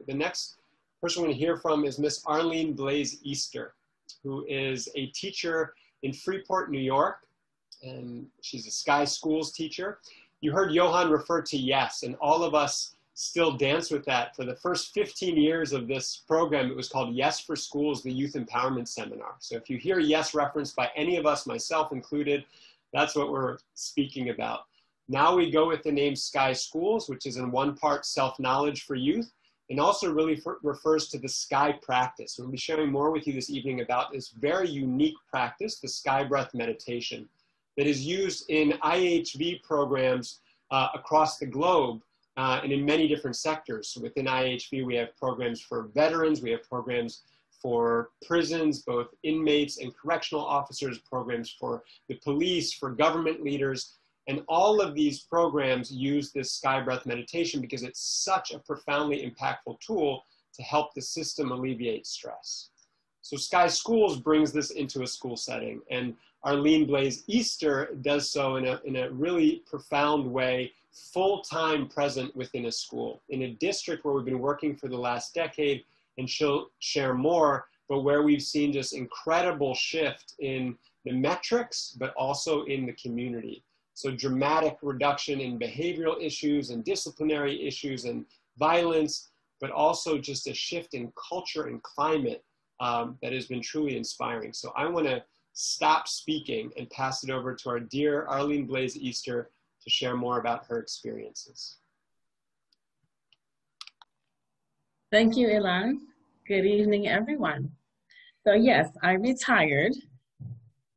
The next person we're going to hear from is Miss Arlene Blaize Easter, who is a teacher in Freeport, New York, and she's a Sky Schools teacher. You heard Johan refer to Yes, and all of us still dance with that. For the first 15 years of this program, it was called Yes for Schools, the Youth Empowerment Seminar. So if you hear Yes referenced by any of us, myself included, that's what we're speaking about. Now we go with the name Sky Schools, which is in one part self-knowledge for youth, and also really refers to the Sky practice. We'll be sharing more with you this evening about this very unique practice, the Sky Breath Meditation, that is used in IHV programs across the globe and in many different sectors. So within IHV, we have programs for veterans, we have programs for prisons, both inmates and correctional officers, programs for the police, for government leaders. And all of these programs use this Sky Breath meditation because it's such a profoundly impactful tool to help the system alleviate stress. So Sky Schools brings this into a school setting, and Arlene Blaize Easter does so in a really profound way, full-time present within a school, in a district where we've been working for the last decade, and she'll share more, but where we've seen just incredible shift in the metrics, but also in the community. So dramatic reduction in behavioral issues and disciplinary issues and violence, but also just a shift in culture and climate that has been truly inspiring. So I want to stop speaking and pass it over to our dear Arlene Blaize Easter to share more about her experiences. Thank you, Ilan. Good evening, everyone. So yes, I retired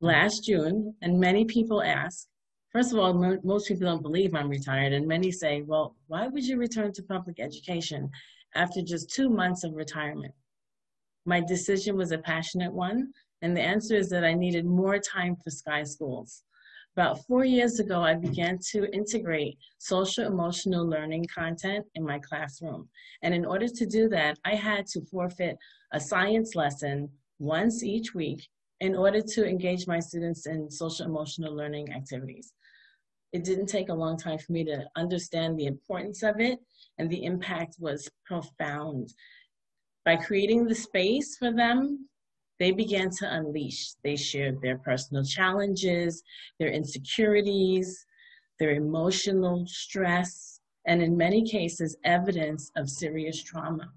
last June, and many people ask, first of all, most people don't believe I'm retired, and many say, well, why would you return to public education after just 2 months of retirement? My decision was a passionate one, and the answer is that I needed more time for Sky Schools. About 4 years ago, I began to integrate social emotional learning content in my classroom. And in order to do that, I had to forfeit a science lesson once each week in order to engage my students in social emotional learning activities. It didn't take a long time for me to understand the importance of it, and the impact was profound. By creating the space for them, they began to unleash. They shared their personal challenges, their insecurities, their emotional stress, and in many cases, evidence of serious trauma.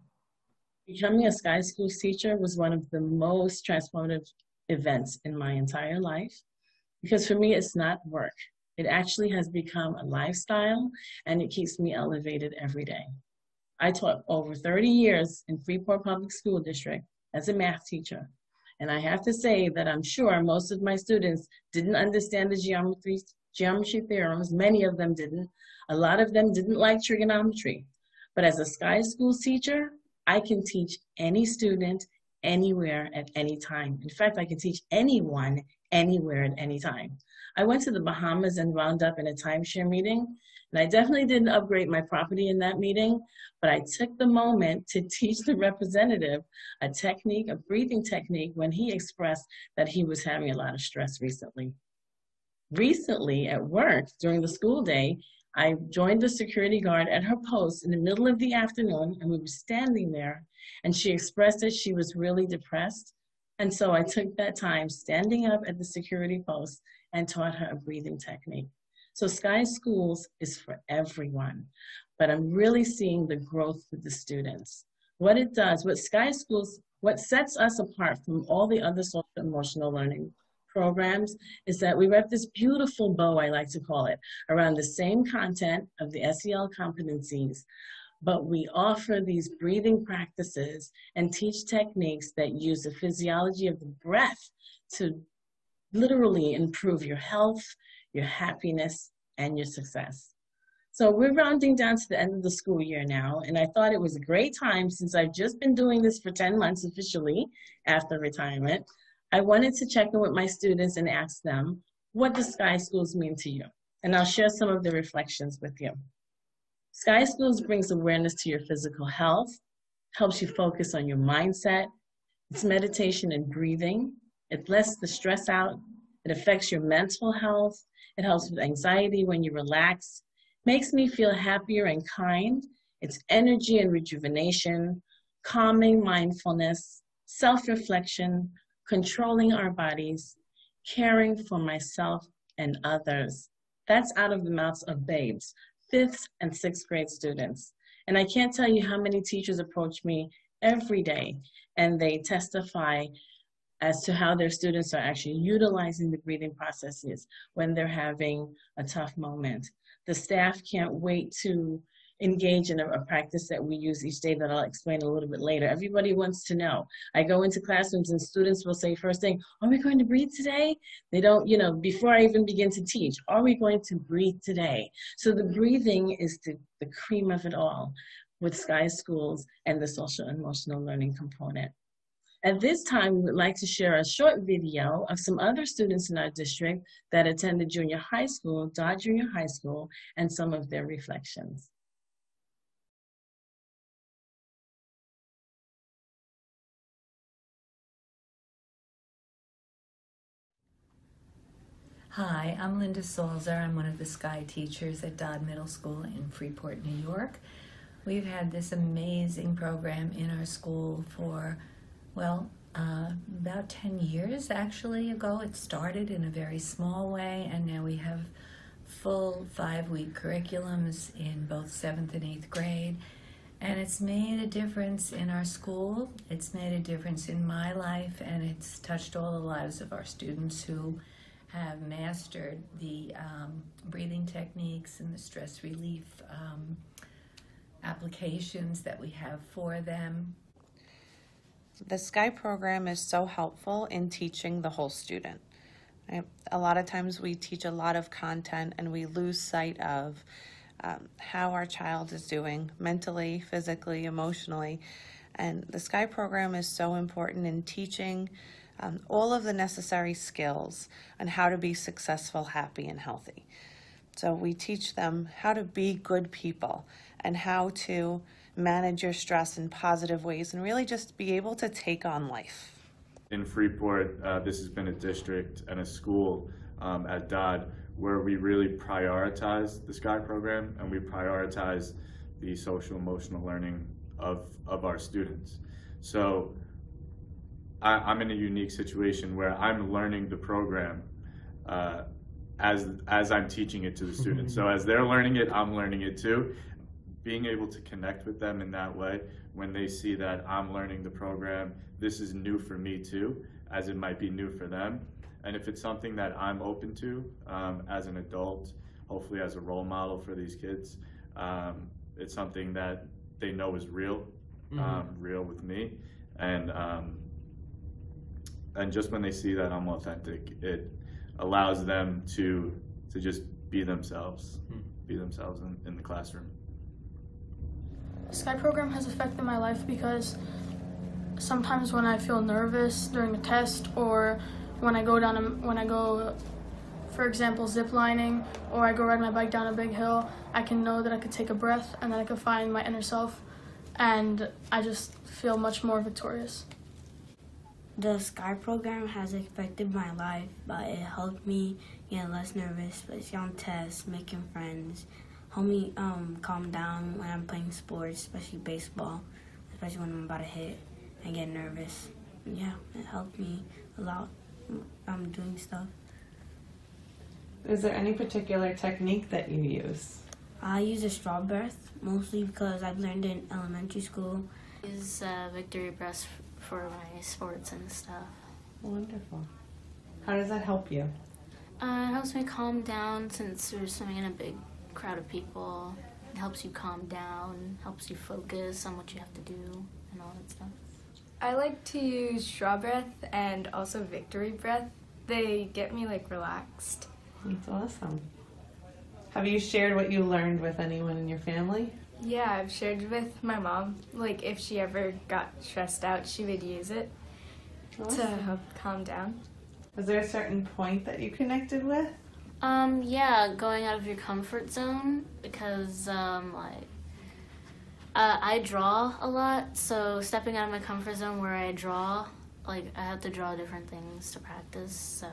Becoming a Sky Schools teacher was one of the most transformative events in my entire life, because for me, it's not work. It actually has become a lifestyle, and it keeps me elevated every day. I taught over 30 years in Freeport Public School District as a math teacher. And I have to say that I'm sure most of my students didn't understand the geometry theorems. Many of them didn't. A lot of them didn't like trigonometry. But as a Sky Schools teacher, I can teach any student, anywhere, at any time. In fact, I can teach anyone, anywhere, at any time. I went to the Bahamas and wound up in a timeshare meeting. And I definitely didn't upgrade my property in that meeting, but I took the moment to teach the representative a technique, a breathing technique, when he expressed that he was having a lot of stress recently. Recently at work, during the school day, I joined the security guard at her post in the middle of the afternoon, and we were standing there, and she expressed that she was really depressed. And so I took that time standing up at the security post and taught her a breathing technique. So Sky Schools is for everyone, but I'm really seeing the growth with the students. What it does, what Sky Schools, what sets us apart from all the other social emotional learning programs is that we wrap this beautiful bow, I like to call it, around the same content of the SEL competencies, but we offer these breathing practices and teach techniques that use the physiology of the breath to literally improve your health, your happiness, and your success. So we're rounding down to the end of the school year now, and I thought it was a great time, since I've just been doing this for 10 months officially after retirement. I wanted to check in with my students and ask them, what does Sky Schools mean to you? And I'll share some of the reflections with you. Sky Schools brings awareness to your physical health, helps you focus on your mindset. It's meditation and breathing. It lets the stress out. It affects your mental health. It helps with anxiety when you relax. Makes me feel happier and kind. It's energy and rejuvenation. calming mindfulness, self-reflection, controlling our bodies, caring for myself and others. That's out of the mouths of babes, 5th and 6th grade students. And I can't tell you how many teachers approach me every day and they testify as to how their students are actually utilizing the breathing processes when they're having a tough moment. The staff can't wait to engage in a practice that we use each day that I'll explain a little bit later. Everybody wants to know. I go into classrooms and students will say first thing, are we going to breathe today? They don't, you know, before I even begin to teach, are we going to breathe today? So the breathing is the cream of it all with Sky Schools and the social and emotional learning component. At this time, we would like to share a short video of some other students in our district that attended junior high school, Dodd Junior High School, and some of their reflections. Hi, I'm Linda Salzer. I'm one of the Sky teachers at Dodd Middle School in Freeport, New York. We've had this amazing program in our school for, well, about 10 years actually ago. It started in a very small way, and now we have full 5-week curriculums in both 7th and 8th grade. And it's made a difference in our school. It's made a difference in my life, and it's touched all the lives of our students who have mastered the breathing techniques and the stress relief applications that we have for them. The Sky program is so helpful in teaching the whole student. Right? A lot of times we teach a lot of content and we lose sight of how our child is doing mentally, physically, emotionally. And the Sky program is so important in teaching all of the necessary skills on how to be successful, happy, and healthy. So we teach them how to be good people and how to manage your stress in positive ways and really just be able to take on life. In Freeport, this has been a district and a school at Dodd where we really prioritize the Sky program and we prioritize the social emotional learning of our students. So I'm in a unique situation where I'm learning the program as I'm teaching it to the students. So as they're learning it, I'm learning it too. Being able to connect with them in that way, when they see that I'm learning the program, this is new for me too, as it might be new for them. And if it's something that I'm open to as an adult, hopefully as a role model for these kids, it's something that they know is real, real with me. And just when they see that I'm authentic, it allows them to just be themselves in the classroom. The Sky program has affected my life because sometimes when I feel nervous during a test, or when I go, for example, zip lining, or I go ride my bike down a big hill, I can know that I could take a breath and then I can find my inner self, and I just feel much more victorious. The Sky program has affected my life, but it helped me get less nervous, especially on tests, making friends, helped me calm down when I'm playing sports, especially baseball, especially when I'm about to hit and get nervous. Yeah, it helped me a lot. I'm doing stuff. Is there any particular technique that you use? I use a straw breath, mostly because I've learned in elementary school. I use victory breaths for my sports and stuff. Wonderful. How does that help you? It helps me calm down since we're swimming in a big crowd of people. It helps you calm down, helps you focus on what you have to do and all that stuff. I like to use straw breath and also victory breath. They get me relaxed. That's awesome. Have you shared what you learned with anyone in your family? Yeah, I've shared with my mom. If she ever got stressed out, she would use it to help calm down. Was there a certain point that you connected with? Yeah, going out of your comfort zone, because I draw a lot, so stepping out of my comfort zone where I draw, I have to draw different things to practice, so,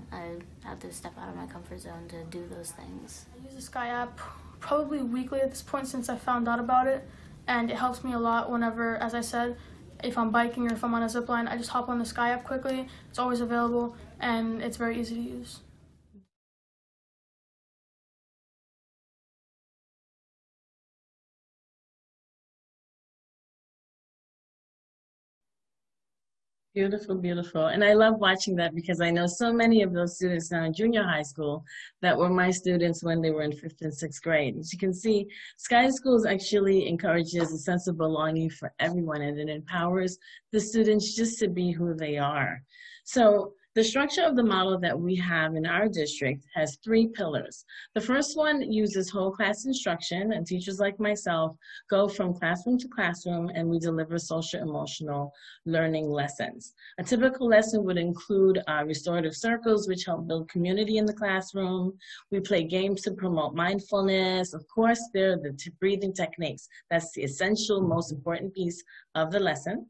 I have to step out of my comfort zone to do those things. I use the Sky app probably weekly at this point since I found out about it, and it helps me a lot whenever, as I said, if I'm biking or if I'm on a zip line, I just hop on the Sky app quickly. It's always available, and it's very easy to use. Beautiful, beautiful. And I love watching that because I know so many of those students now in junior high school that were my students when they were in 5th and 6th grade. As you can see, Sky Schools actually encourages a sense of belonging for everyone, and it empowers the students just to be who they are. So the structure of the model that we have in our district has 3 pillars. The first one uses whole class instruction, and teachers like myself go from classroom to classroom, and we deliver social emotional learning lessons. A typical lesson would include restorative circles, which help build community in the classroom. We play games to promote mindfulness. Of course, there are the breathing techniques. That's the essential, most important piece of the lesson.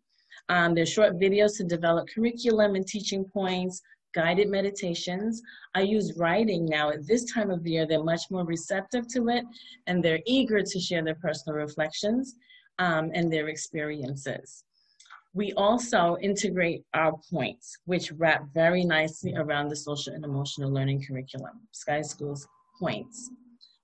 There's short videos to develop curriculum and teaching points, guided meditations. I use writing now. At this time of the year, they're much more receptive to it, and they're eager to share their personal reflections and their experiences. We also integrate our points, which wrap very nicely around the social and emotional learning curriculum, Sky Schools points.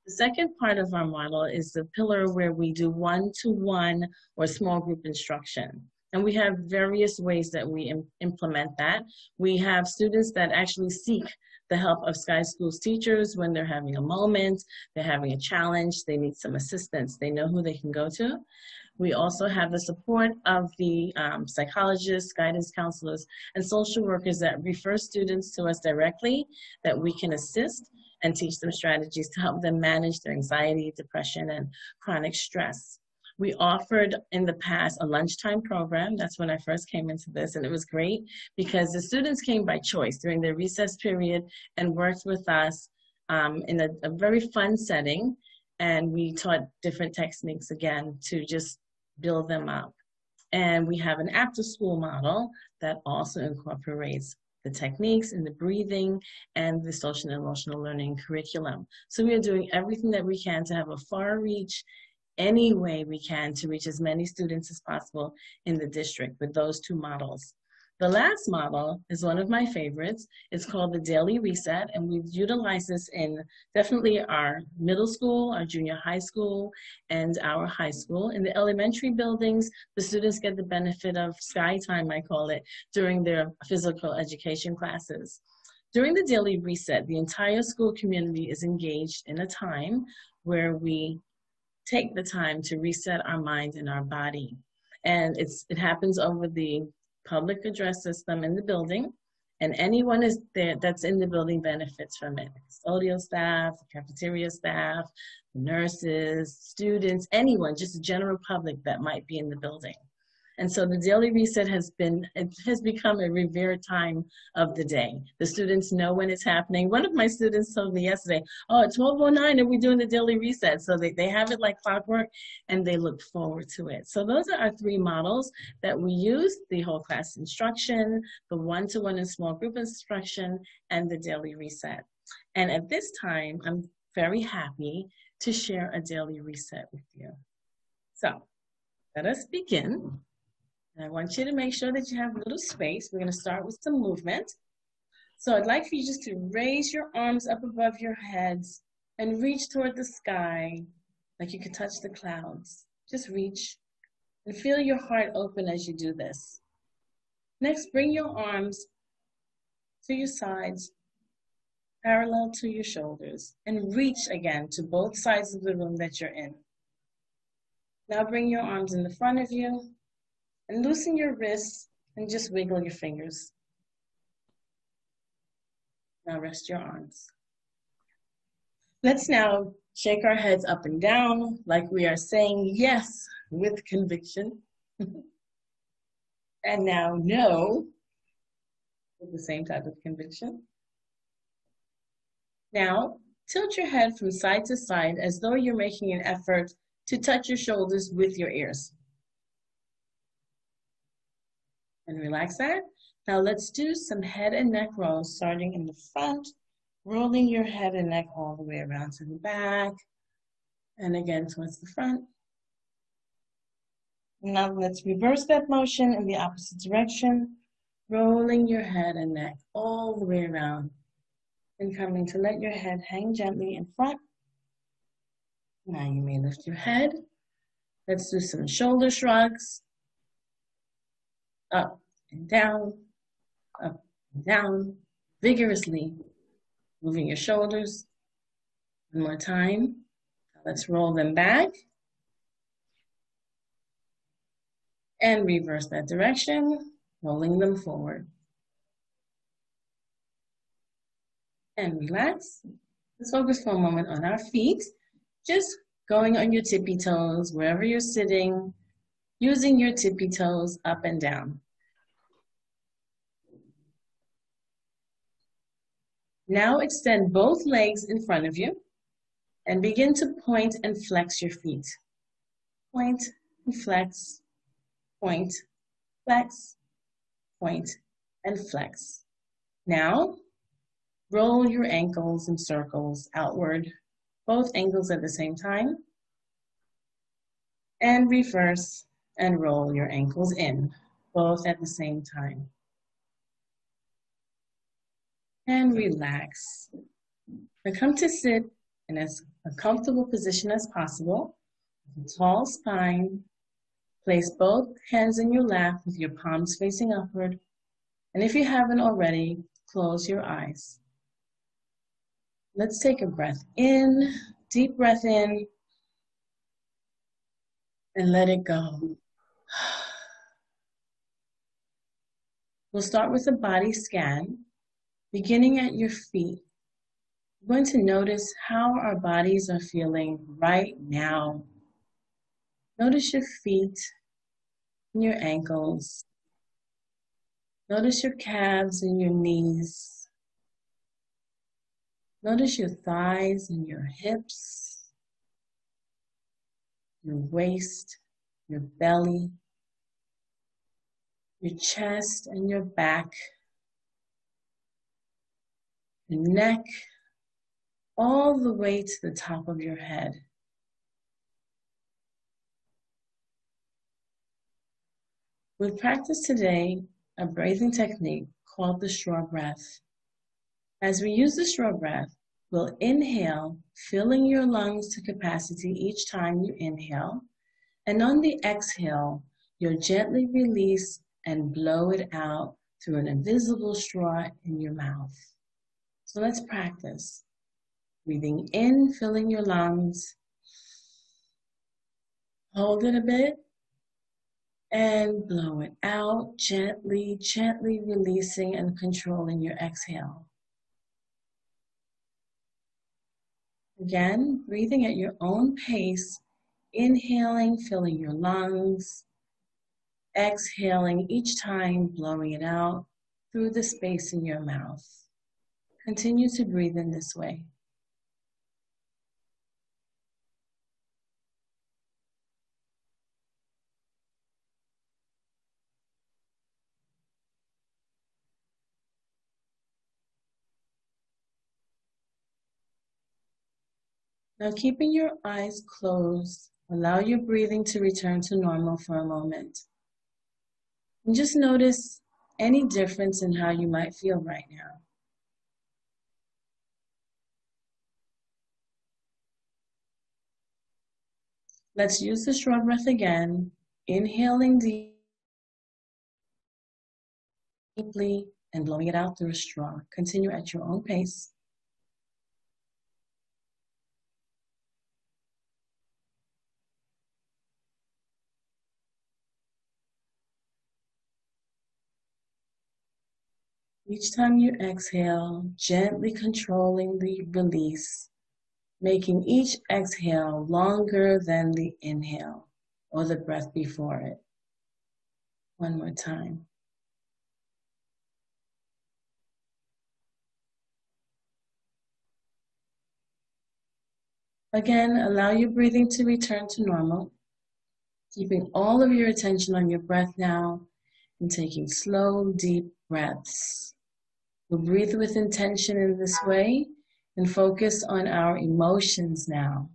The second part of our model is the pillar where we do one-to-one or small group instruction. And we have various ways that we implement that. We have students that actually seek the help of Sky Schools teachers when they're having a moment, they're having a challenge, they need some assistance, they know who they can go to. We also have the support of the psychologists, guidance counselors, and social workers that refer students to us directly that we can assist and teach them strategies to help them manage their anxiety, depression, and chronic stress. We offered in the past a lunchtime program. That's when I first came into this, and it was great because the students came by choice during their recess period and worked with us in a very fun setting, and we taught different techniques again to just build them up. And we have an after-school model that also incorporates the techniques and the breathing and the social and emotional learning curriculum. So we are doing everything that we can to have a far reach any way we can to reach as many students as possible in the district with those 2 models. The last model is one of my favorites. It's called the Daily Reset, and we've utilized this in definitely our middle school, our junior high school, and our high school. In the elementary buildings, the students get the benefit of sky time, I call it, during their physical education classes. During the Daily Reset, the entire school community is engaged in a time where we take the time to reset our mind and our body. And it happens over the public address system in the building, and anyone is there that's in the building benefits from it. Custodial staff, cafeteria staff, nurses, students, anyone, just the general public that might be in the building. And so the Daily Reset has become a revered time of the day. The students know when it's happening. One of my students told me yesterday, oh, at 12:09 and we're doing the Daily Reset. So they have it like clockwork and they look forward to it. So those are our 3 models that we use: the whole class instruction, the one-to-one and small group instruction, and the Daily Reset. And at this time, I'm very happy to share a Daily Reset with you. So let us begin. And I want you to make sure that you have a little space. We're going to start with some movement. So I'd like for you just to raise your arms up above your heads and reach toward the sky like you could touch the clouds. Just reach and feel your heart open as you do this. Next, bring your arms to your sides, parallel to your shoulders, and reach again to both sides of the room that you're in. Now bring your arms in the front of you, and loosen your wrists and just wiggle your fingers. Now rest your arms. Let's now shake our heads up and down like we are saying yes with conviction. And now no with the same type of conviction. Now tilt your head from side to side as though you're making an effort to touch your shoulders with your ears. And relax that. Now let's do some head and neck rolls, starting in the front, rolling your head and neck all the way around to the back, and again towards the front, Now let's reverse that motion in the opposite direction, rolling your head and neck all the way around. And coming to let your head hang gently in front. Now you may lift your head. Let's do some shoulder shrugs. Up and down, up and down, vigorously moving your shoulders. One more time. Let's roll them back. And reverse that direction, rolling them forward. And relax. Let's focus for a moment on our feet. Just going on your tippy toes, wherever you're sitting, using your tippy toes up and down. Now extend both legs in front of you and begin to point and flex your feet. Point and flex, point, flex, point, and flex. Now, roll your ankles in circles outward, both ankles at the same time. And reverse and roll your ankles in, both at the same time. And relax. Now come to sit in as a comfortable position as possible, with a tall spine. Place both hands in your lap with your palms facing upward. And if you haven't already, close your eyes. Let's take a breath in, deep breath in, and let it go. We'll start with a body scan, beginning at your feet. We're going to notice how our bodies are feeling right now. Notice your feet and your ankles. Notice your calves and your knees. Notice your thighs and your hips, your waist, your belly, your chest and your back, your neck, all the way to the top of your head. We'll practice today a breathing technique called the straw breath. As we use the straw breath, we'll inhale, filling your lungs to capacity each time you inhale, and on the exhale, you'll gently release and blow it out through an invisible straw in your mouth. So let's practice. Breathing in, filling your lungs. Hold it a bit and blow it out, gently, gently releasing and controlling your exhale. Again, breathing at your own pace, inhaling, filling your lungs, exhaling each time, blowing it out through the space in your mouth. Continue to breathe in this way. Now, keeping your eyes closed, allow your breathing to return to normal for a moment. And just notice any difference in how you might feel right now. Let's use the straw breath again, inhaling deeply and blowing it out through a straw. Continue at your own pace. Each time you exhale, gently controlling the release, making each exhale longer than the inhale or the breath before it. One more time. Again, allow your breathing to return to normal, keeping all of your attention on your breath now and taking slow, deep breaths. We'll breathe with intention in this way and focus on our emotions now.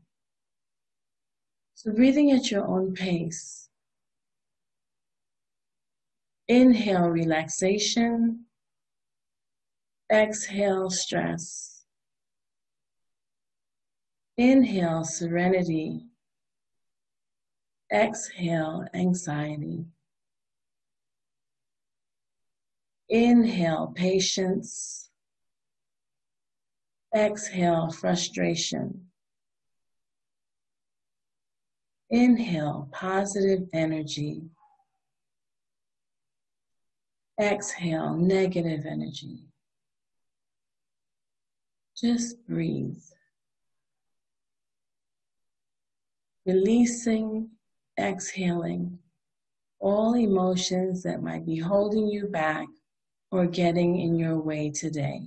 So breathing at your own pace, Inhale, relaxation. Exhale, stress. Inhale, serenity. Exhale, anxiety. Inhale, patience. Exhale, frustration. Inhale, positive energy. Exhale, negative energy. Just breathe. Releasing, exhaling all emotions that might be holding you back or getting in your way today.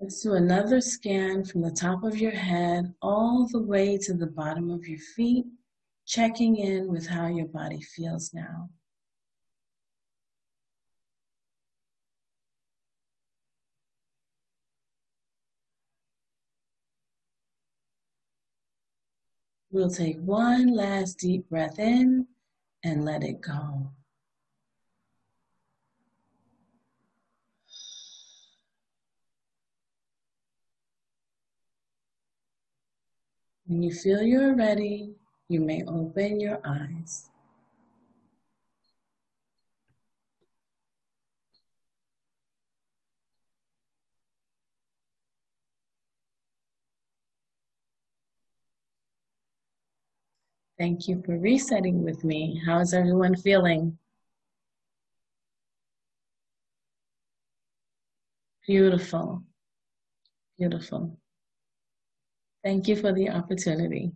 Let's do another scan from the top of your head all the way to the bottom of your feet, checking in with how your body feels now. We'll take one last deep breath in and let it go. When you feel you're ready, you may open your eyes. Thank you for resetting with me. How's everyone feeling? Beautiful, beautiful. Thank you for the opportunity.